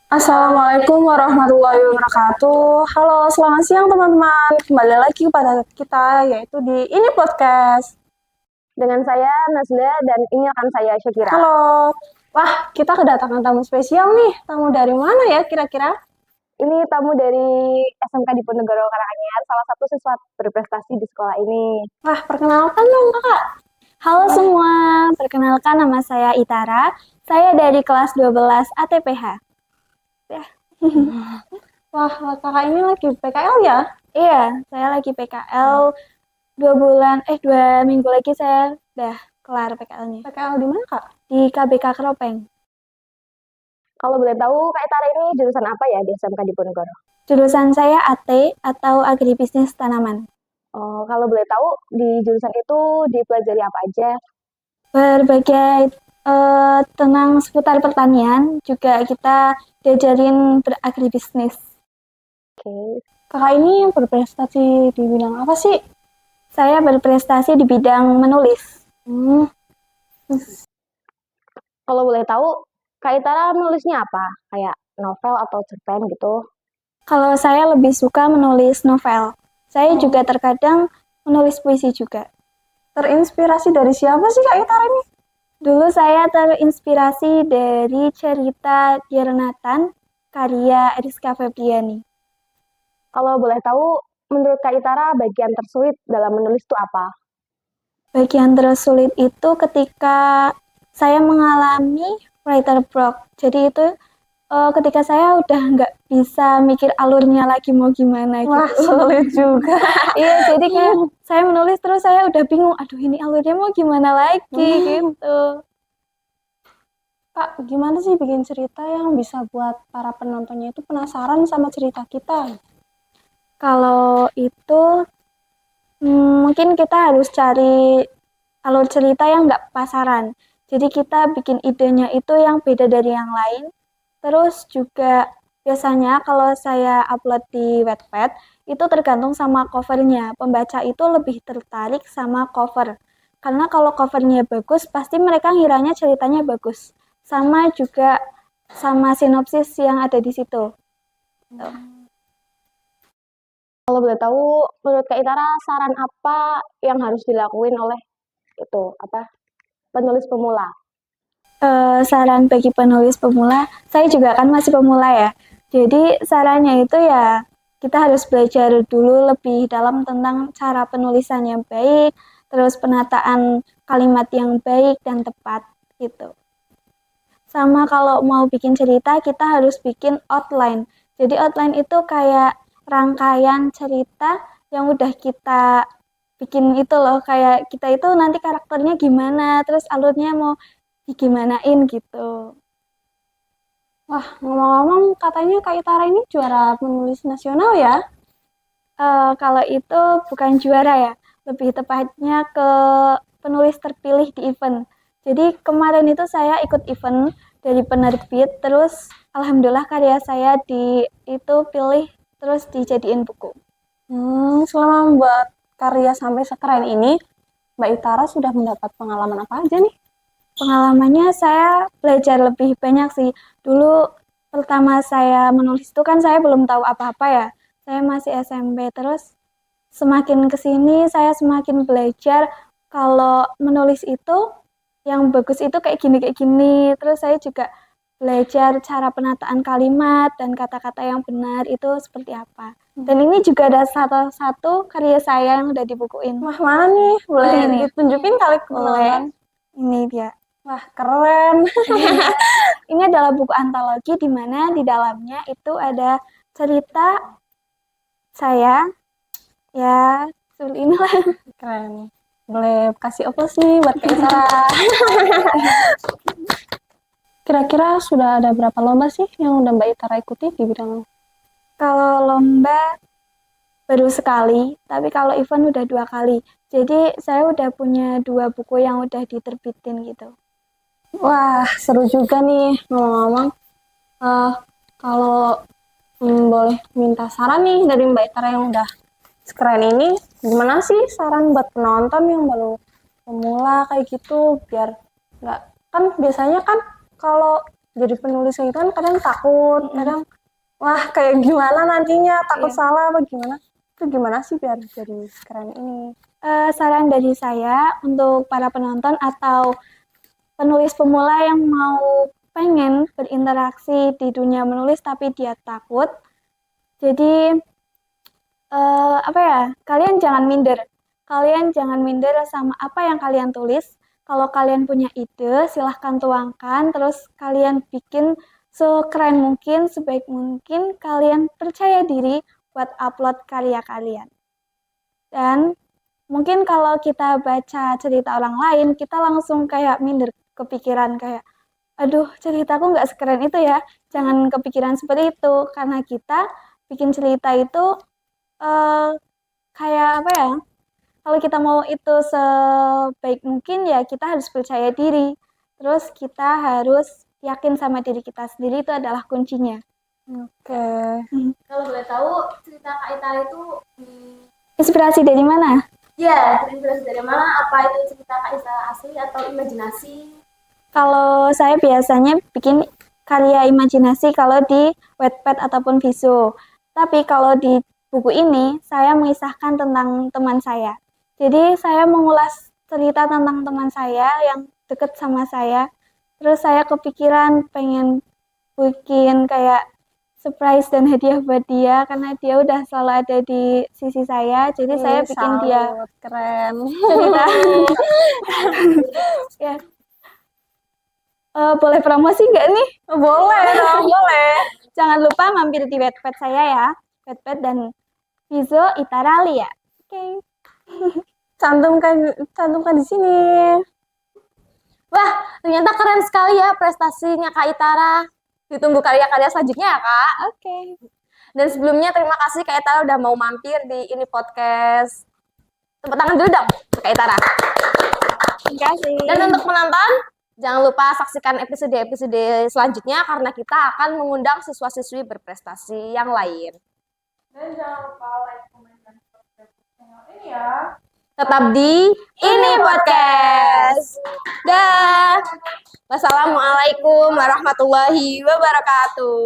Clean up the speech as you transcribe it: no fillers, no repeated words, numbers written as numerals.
Assalamualaikum warahmatullahi wabarakatuh. Halo, selamat siang teman-teman. Kembali lagi kepada kita, yaitu di Ini Podcast. Dengan saya Nazla dan ini rekan saya Syakira. Halo. Wah, kita kedatangan tamu spesial nih. Tamu dari mana ya kira-kira? Ini tamu dari SMK Diponegoro Karanganyar, salah satu siswa berprestasi di sekolah ini. Wah, perkenalkan dong kakak. Halo semua, perkenalkan nama saya Itara. Saya dari kelas 12 ATPH. Ya. Wah, kakak ini lagi PKL ya? Iya, saya lagi PKL 2 minggu lagi saya udah kelar PKL-nya. PKL di mana kak? Di KBK Keropeng. Kalau boleh tahu, Kak Itara ini jurusan apa ya di SMK Diponegoro? Jurusan saya AT atau Agribisnis Tanaman. Oh, kalau boleh tahu, di jurusan itu dipelajari apa aja? Berbagai tentang seputar pertanian, juga kita diajarin beragribisnis. Oke. Kakak ini berprestasi di bidang apa sih? Saya berprestasi di bidang menulis. Kalau boleh tahu, Kak Itara menulisnya apa? Kayak novel atau cerpen gitu? Kalau saya lebih suka menulis novel. Saya juga terkadang menulis puisi juga. Terinspirasi dari siapa sih Kak Itara ini? Dulu saya terinspirasi dari cerita Dear Nathan, karya Rizka Febriani. Kalau boleh tahu, menurut Kak Itara bagian tersulit dalam menulis itu apa? Bagian tersulit itu ketika saya mengalami writer block. Jadi itu ketika saya udah nggak bisa mikir alurnya lagi mau gimana gitu. Wah, sulit juga. Iya, jadi kayak saya menulis terus saya udah bingung, aduh ini alurnya mau gimana lagi gitu. Kak, gimana sih bikin cerita yang bisa buat para penontonnya itu penasaran sama cerita kita? Kalau itu mungkin kita harus cari alur cerita yang nggak pasaran. Jadi kita bikin idenya itu yang beda dari yang lain. Terus juga biasanya kalau saya upload di Wattpad, itu tergantung sama covernya. Pembaca itu lebih tertarik sama cover. Karena kalau covernya bagus, pasti mereka ngiranya ceritanya bagus. Sama juga sama sinopsis yang ada di situ. Kalau boleh tahu, menurut Kak Itara, saran apa yang harus dilakuin oleh penulis pemula? Saran bagi penulis pemula, saya juga kan masih pemula ya. Jadi sarannya itu ya kita harus belajar dulu lebih dalam tentang cara penulisan yang baik, terus penataan kalimat yang baik dan tepat gitu. Sama kalau mau bikin cerita, kita harus bikin outline. Jadi outline itu kayak rangkaian cerita yang udah kita bikin itu loh, kayak kita itu nanti karakternya gimana, terus alurnya mau digimanain gitu. Wah, ngomong-ngomong katanya Kak Itara ini juara penulis nasional ya? Kalau itu bukan juara ya, lebih tepatnya ke penulis terpilih di event. Jadi kemarin itu saya ikut event dari penerbit, terus alhamdulillah karya saya itu pilih terus dijadiin buku. Selama membuat karya sampai sekeren ini, Mbak Itara sudah mendapat pengalaman apa aja nih? Pengalamannya saya belajar lebih banyak sih. Dulu pertama saya menulis itu kan saya belum tahu apa-apa ya. Saya masih SMP, terus semakin kesini saya semakin belajar kalau menulis itu yang bagus itu kayak gini. Terus saya juga belajar cara penataan kalimat dan kata-kata yang benar itu seperti apa. Dan ini juga ada satu karya saya yang udah dibukuin. Wah, mana nih? Boleh Ini. ditunjukin kali ke Boleh. Ini dia. Wah, keren. Ini adalah buku antologi di mana di dalamnya itu ada cerita saya, ya seperti inilah. Keren. Boleh kasih oplos nih buat Kak Itara. Kira-kira sudah ada berapa lomba sih yang udah Mbak Itara ikuti di bidang? Kalau lomba baru sekali, tapi kalau event udah 2 kali. Jadi saya udah punya 2 buku yang udah diterbitin gitu. Wah, seru juga nih ngomong-ngomong. Kalau boleh minta saran nih dari Mbak Itara yang udah sekeren ini, gimana sih saran buat penonton yang baru pemula kayak gitu biar nggak, kan biasanya kan kalau jadi penulis itu kan kadang takut, kadang wah kayak gimana nantinya, takut salah apa gimana. Itu gimana sih biar jadi keren ini? Saran dari saya untuk para penonton atau penulis pemula yang mau pengen berinteraksi di dunia menulis tapi dia takut. Jadi apa ya? Kalian jangan minder. Kalian jangan minder sama apa yang kalian tulis. Kalau kalian punya ide, silahkan tuangkan. Terus kalian bikin sekeren mungkin, sebaik mungkin. Kalian percaya diri buat upload karya kalian. Dan mungkin kalau kita baca cerita orang lain, kita langsung kayak minder kepikiran kayak, aduh ceritaku nggak sekeren itu ya. Jangan kepikiran seperti itu, karena kita bikin cerita itu kayak apa ya, kalau kita mau itu sebaik mungkin ya kita harus percaya diri. Terus kita harus yakin sama diri kita sendiri, itu adalah kuncinya. Oke. Kalau boleh tahu cerita Kak Ita itu Inspirasi dari mana? ya terinspirasi dari mana? Apa itu cerita Kak Ita asli atau imajinasi? Kalau saya biasanya bikin karya imajinasi kalau di Wattpad ataupun Viso. Tapi kalau di buku ini, saya mengisahkan tentang teman saya. Jadi saya mengulas cerita tentang teman saya yang deket sama saya. Terus saya kepikiran pengen bikin kayak surprise dan hadiah buat dia karena dia udah selalu ada di sisi saya. Jadi saya bikin dia Salut, keren. cerita. Ya. Boleh promosi nggak nih? Boleh dong, boleh. Jangan lupa mampir di Wattpad saya ya. Wattpad dan Viso Itaralia. Oke. Cantumkan di sini. Wah, ternyata keren sekali ya prestasinya Kak Itara. Ditunggu karya-karya selanjutnya ya Kak. Oke. Dan sebelumnya terima kasih Kak Itara udah mau mampir di ini podcast. Tepuk tangan dulu dong Kak Itara. Terima kasih. Dan untuk penonton, jangan lupa saksikan episode-episode selanjutnya karena kita akan mengundang siswa-siswi berprestasi yang lain. Dan jangan lupa like, comment, dan subscribe channel ini ya. Tetap di Ini Podcast. Dah. Wassalamualaikum warahmatullahi wabarakatuh.